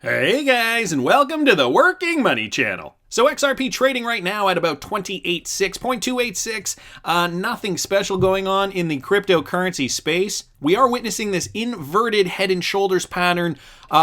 Hey guys, and welcome to the Working Money Channel. So XRP trading right now at about 286.286. Nothing special going on in the cryptocurrency space. We are witnessing this inverted head and shoulders pattern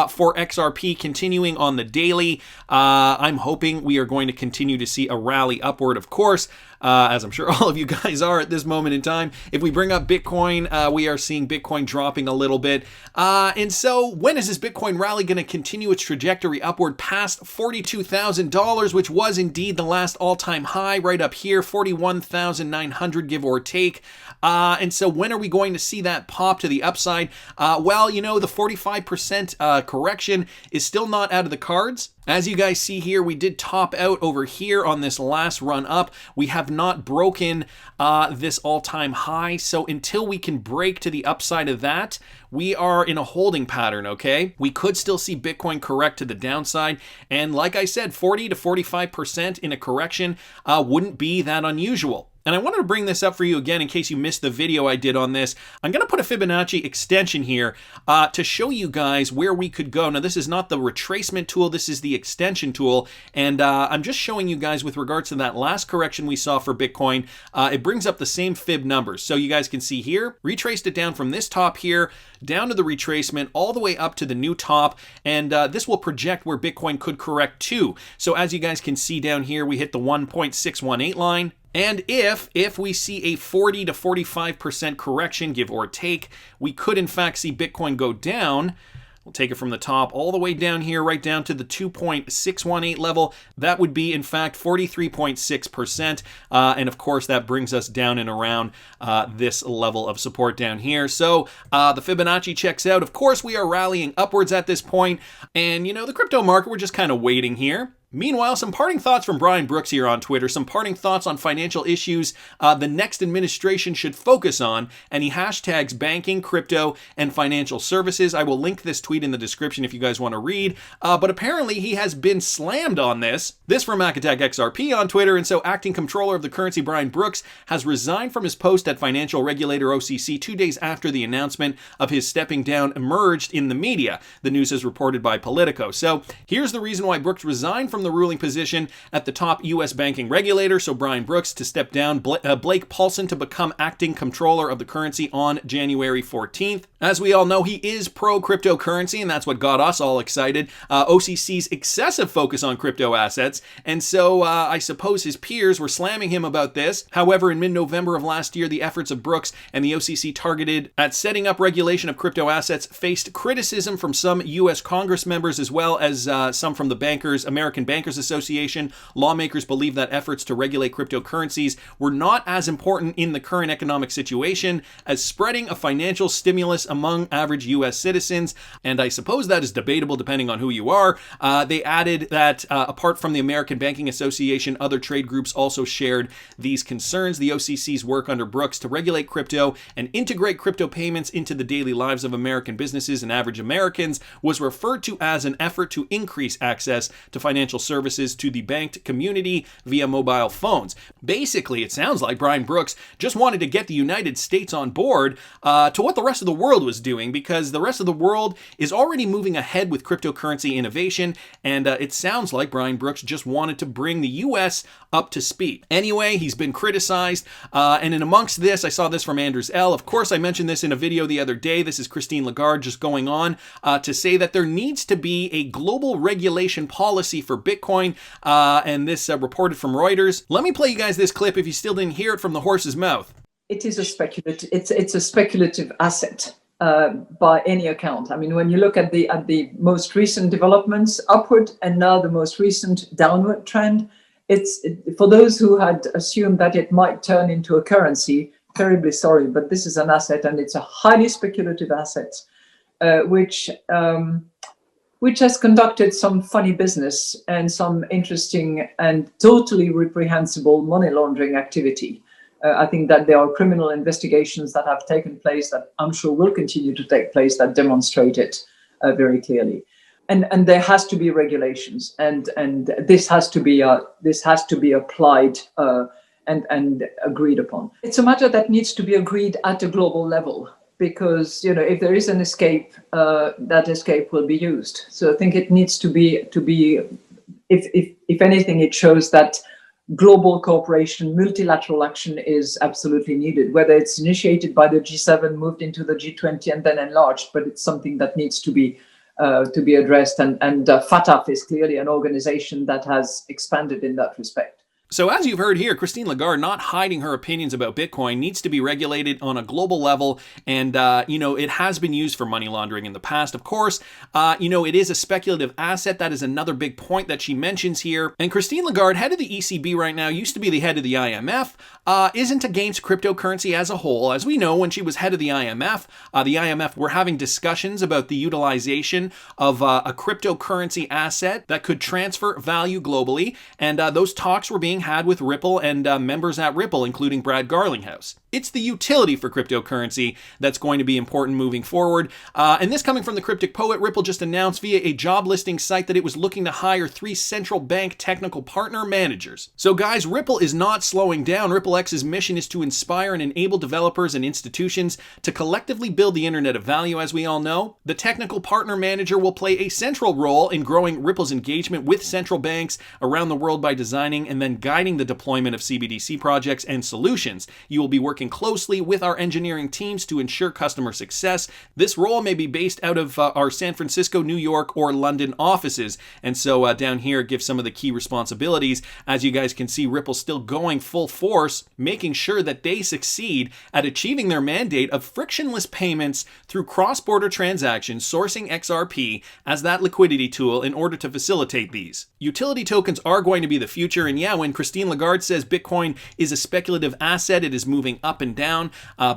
for XRP continuing on the daily. I'm hoping we are going to continue to see a rally upward, of course, as I'm sure all of you guys are at this moment in time. If we bring up Bitcoin, we are seeing Bitcoin dropping a little bit. And so when is this Bitcoin rally going to continue its trajectory upward past $42,000, which was indeed the last all-time high right up here, 41,900 give or take. And so when are we going to see that pop to the upside? Well, you know, the 45% correction is still not out of the cards. As you guys see here, we did top out over here on this last run up. We have not broken this all-time high. So until we can break to the upside of that, we are in a holding pattern, okay? We could still see Bitcoin correct to the downside. And like I said, 40 to 45% in a correction wouldn't be that unusual. And I wanted to bring this up for you again in case you missed the video I did on this. I'm going to put a Fibonacci extension here to show you guys where we could go. Now, this is not the retracement tool. This is the extension tool. And I'm just showing you guys with regards to that last correction we saw for Bitcoin. It brings up the same fib numbers. So you guys can see here, retraced it down from this top here, down to the retracement, all the way up to the new top. And this will project where Bitcoin could correct to. So as you guys can see down here, we hit the 1.618 line. And if we see a 40 to 45% correction, give or take, we could in fact see Bitcoin go down. We'll take it from the top all the way down here, right down to the 2.618 level. That would be, in fact, 43.6%. And of course, that brings us down and around this level of support down here. So the Fibonacci checks out. Of course, we are rallying upwards at this point. And, you know, the crypto market, we're just kind of waiting here. Meanwhile, some parting thoughts from Brian Brooks here on Twitter, some parting thoughts on financial issues the next administration should focus on, and he hashtags banking, crypto, and financial services. I will link this tweet in the description if you guys want to read, but apparently he has been slammed on this. This from MACKATTACKXRP on Twitter, and so acting comptroller of the currency Brian Brooks has resigned from his post at financial regulator OCC 2 days after the announcement of his stepping down emerged in the media. The news is reported by Politico. So here's the reason why Brooks resigned from the ruling position at the top U.S. banking regulator, so Brian Brooks to step down, Blake Paulson to become acting comptroller of the currency on January 14th. As we all know, he is pro-cryptocurrency, and that's what got us all excited. OCC's excessive focus on crypto assets, and so I suppose his peers were slamming him about this. However, in mid-November of last year, the efforts of Brooks and the OCC targeted at setting up regulation of crypto assets faced criticism from some U.S. Congress members as well as some from the American Bankers Association. Lawmakers believe that efforts to regulate cryptocurrencies were not as important in the current economic situation as spreading a financial stimulus among average U.S. citizens. And I suppose that is debatable depending on who you are. They added that apart from the American Banking Association, other trade groups also shared these concerns. The OCC's work under Brooks to regulate crypto and integrate crypto payments into the daily lives of American businesses and average Americans was referred to as an effort to increase access to financial services to the banked community via mobile phones. Basically, it sounds like Brian Brooks just wanted to get the United States on board to what the rest of the world was doing, because the rest of the world is already moving ahead with cryptocurrency innovation, and it sounds like Brian Brooks just wanted to bring the U.S. up to speed. Anyway, he's been criticized, and in amongst this, I saw this from Anders L. Of course, I mentioned this in a video the other day. This is Christine Lagarde just going on to say that there needs to be a global regulation policy for Bitcoin, and this reported from Reuters. Let me play you guys this clip if you still didn't hear it from the horse's mouth. It is a speculative. It's a speculative asset by any account. I mean, when you look at the most recent developments upward and now the most recent downward trend, it's for those who had assumed that it might turn into a currency. Terribly sorry, but this is an asset, and it's a highly speculative asset, which has conducted some funny business and some interesting and totally reprehensible money laundering activity. I think that there are criminal investigations that have taken place that I'm sure will continue to take place that demonstrate it very clearly. And there has to be regulations, and this has to be applied and agreed upon. It's a matter that needs to be agreed at a global level, because, you know, if there is an escape, that escape will be used. So I think it needs to be if anything, it shows that global cooperation, multilateral action is absolutely needed, whether it's initiated by the G7, moved into the G20, and then enlarged, but it's something that needs to be addressed. And FATF is clearly an organization that has expanded in that respect. So as you've heard here, Christine Lagarde not hiding her opinions about Bitcoin needs to be regulated on a global level. And, it has been used for money laundering in the past, of course. It is a speculative asset. That is another big point that she mentions here. And Christine Lagarde, head of the ECB right now, used to be the head of the IMF, isn't against cryptocurrency as a whole. As we know, when she was head of the IMF were having discussions about the utilization of a cryptocurrency asset that could transfer value globally. And those talks were being had with Ripple and members at Ripple, including Brad Garlinghouse. It's the utility for cryptocurrency that's going to be important moving forward. And this coming from the Cryptic Poet, Ripple just announced via a job listing site that it was looking to hire 3 central bank technical partner managers. So guys, Ripple is not slowing down. RippleX's mission is to inspire and enable developers and institutions to collectively build the Internet of Value, as we all know. The technical partner manager will play a central role in growing Ripple's engagement with central banks around the world by designing and then guiding the deployment of CBDC projects and solutions. You will be working closely with our engineering teams to ensure customer success. This role may be based out of our San Francisco, New York, or London offices. And so down here, give some of the key responsibilities. As you guys can see, Ripple's still going full force, making sure that they succeed at achieving their mandate of frictionless payments through cross-border transactions, sourcing XRP as that liquidity tool in order to facilitate these. Utility tokens are going to be the future, and yeah, when Christine Lagarde says Bitcoin is a speculative asset, it is moving up and down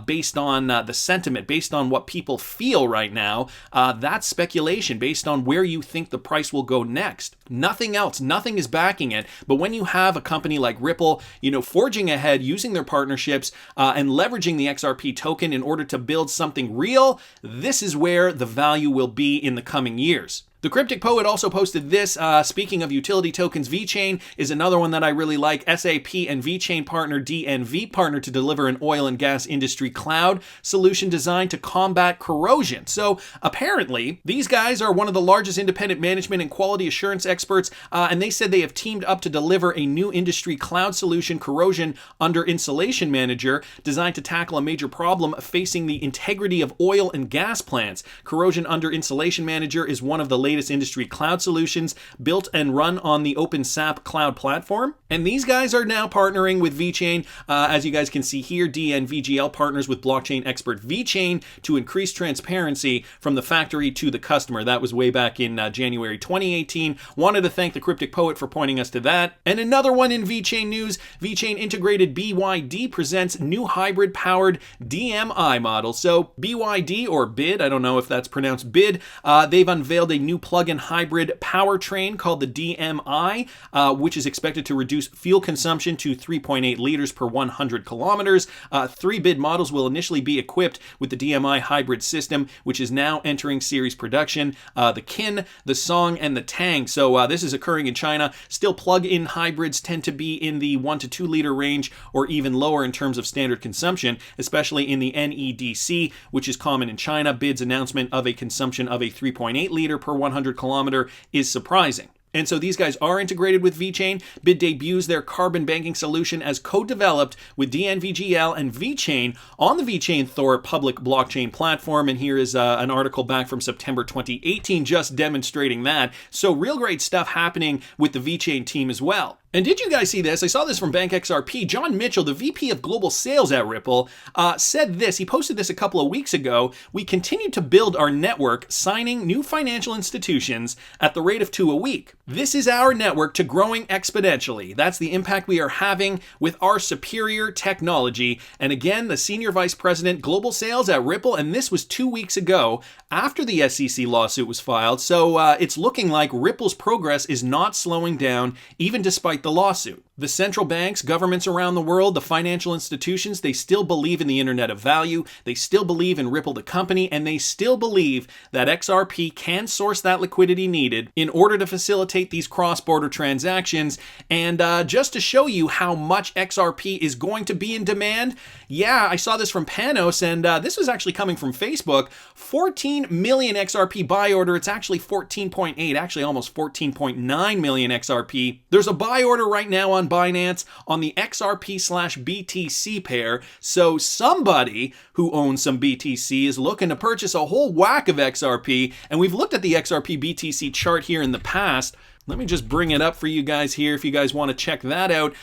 based on the sentiment, based on what people feel right now. That's speculation based on where you think the price will go next. Nothing else, nothing is backing it. But when you have a company like Ripple, forging ahead, using their partnerships and leveraging the XRP token in order to build something real, this is where the value will be in the coming years. The Cryptic Poet also posted this. Speaking of utility tokens, VChain is another one that I really like. SAP and VChain partner DNV partner to deliver an oil and gas industry cloud solution designed to combat corrosion. So apparently, these guys are one of the largest independent management and quality assurance experts, and they said they have teamed up to deliver a new industry cloud solution, Corrosion Under Insulation Manager, designed to tackle a major problem facing the integrity of oil and gas plants. Corrosion Under Insulation Manager is one of the latest industry cloud solutions built and run on the OpenSAP cloud platform. And these guys are now partnering with VChain. As you guys can see here, DNVGL partners with blockchain expert VChain to increase transparency from the factory to the customer. That was way back in January 2018. Wanted to thank the Cryptic Poet for pointing us to that. And another one in VChain news, VChain integrated BYD presents new hybrid powered DMI model. So BYD, or BID, I don't know if that's pronounced BID, they've unveiled a new plug-in hybrid powertrain called the DMI, which is expected to reduce fuel consumption to 3.8 liters per 100 kilometers. 3 BID models will initially be equipped with the DMI hybrid system, which is now entering series production. The Kin, the Song, and the Tang. So this is occurring in China. Still, plug-in hybrids tend to be in the 1 to 2 liter range or even lower in terms of standard consumption, especially in the NEDC, which is common in China. BID's announcement of a consumption of a 3.8 liter per 100 kilometer is surprising. And so these guys are integrated with VChain. BID debuts their carbon banking solution as co-developed with DNVGL and VChain on the VChain Thor public blockchain platform. And here is an article back from September 2018 just demonstrating that. So real great stuff happening with the VChain team as well. And did you guys see this? I saw this from BANKXRP. John Mitchell, the VP of Global Sales at Ripple, said this. He posted this a couple of weeks ago. We continue to build our network, signing new financial institutions at the rate of 2 a week. This is our network to growing exponentially. That's the impact we are having with our superior technology. And again, the Senior Vice President, Global Sales at Ripple, and this was 2 weeks ago after the SEC lawsuit was filed. So it's looking like Ripple's progress is not slowing down, even despite the lawsuit. The central banks, governments around the world, the financial institutions, they still believe in the Internet of Value, they still believe in Ripple the company, and they still believe that XRP can source that liquidity needed in order to facilitate these cross-border transactions. And just to show you how much XRP is going to be in demand, yeah, I saw this from Panos, and this was actually coming from Facebook. 14 million XRP buy order. It's actually 14.8, actually almost 14.9 million XRP. There's a buy order right now on Binance on the XRP/BTC pair. So somebody who owns some BTC is looking to purchase a whole whack of XRP. And we've looked at the XRP BTC chart here in the past. Let me just bring it up for you guys here if you guys want to check that out.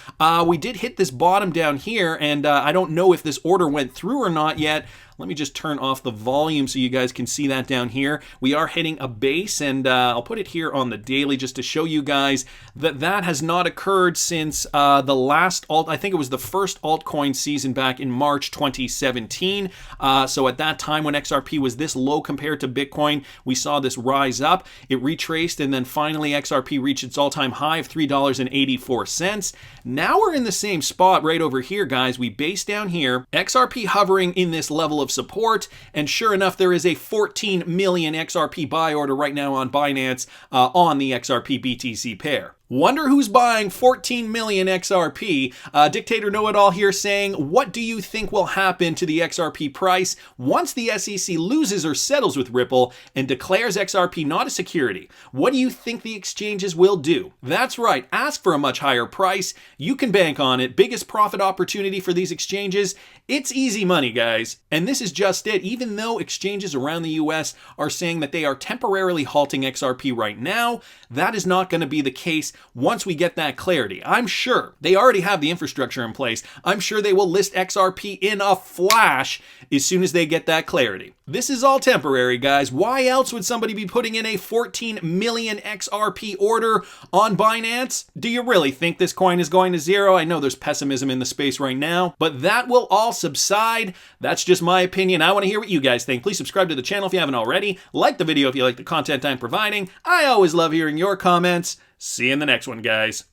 We did hit this bottom down here, and I don't know if this order went through or not yet. Let me just turn off the volume so you guys can see that down here. We are hitting a base, and I'll put it here on the daily just to show you guys that that has not occurred since the last I think it was the first altcoin season back in March 2017. So at that time when XRP was this low compared to Bitcoin, we saw this rise up. It retraced, and then finally XRP reached its all-time high of $3.84. Now we're in the same spot right over here, guys. We base down here. XRP hovering in this level of support, and sure enough, there is a 14 million XRP buy order right now on Binance on the XRP BTC pair. Wonder who's buying 14 million XRP. Dictator Know-It-All here saying, what do you think will happen to the XRP price once the SEC loses or settles with Ripple and declares XRP not a security? What do you think the exchanges will do? That's right, ask for a much higher price. You can bank on it. Biggest profit opportunity for these exchanges? It's easy money, guys. And this is just it. Even though exchanges around the US are saying that they are temporarily halting XRP right now, that is not going to be the case once we get that clarity. I'm sure they already have the infrastructure in place. I'm sure they will list XRP in a flash as soon as they get that clarity. This is all temporary, guys. Why else would somebody be putting in a 14 million XRP order on Binance? Do you really think this coin is going to zero? I know there's pessimism in the space right now, but that will all subside. That's just my opinion. I want to hear what you guys think. Please subscribe to the channel if you haven't already. Like the video if you like the content I'm providing. I always love hearing your comments. See you in the next one, guys.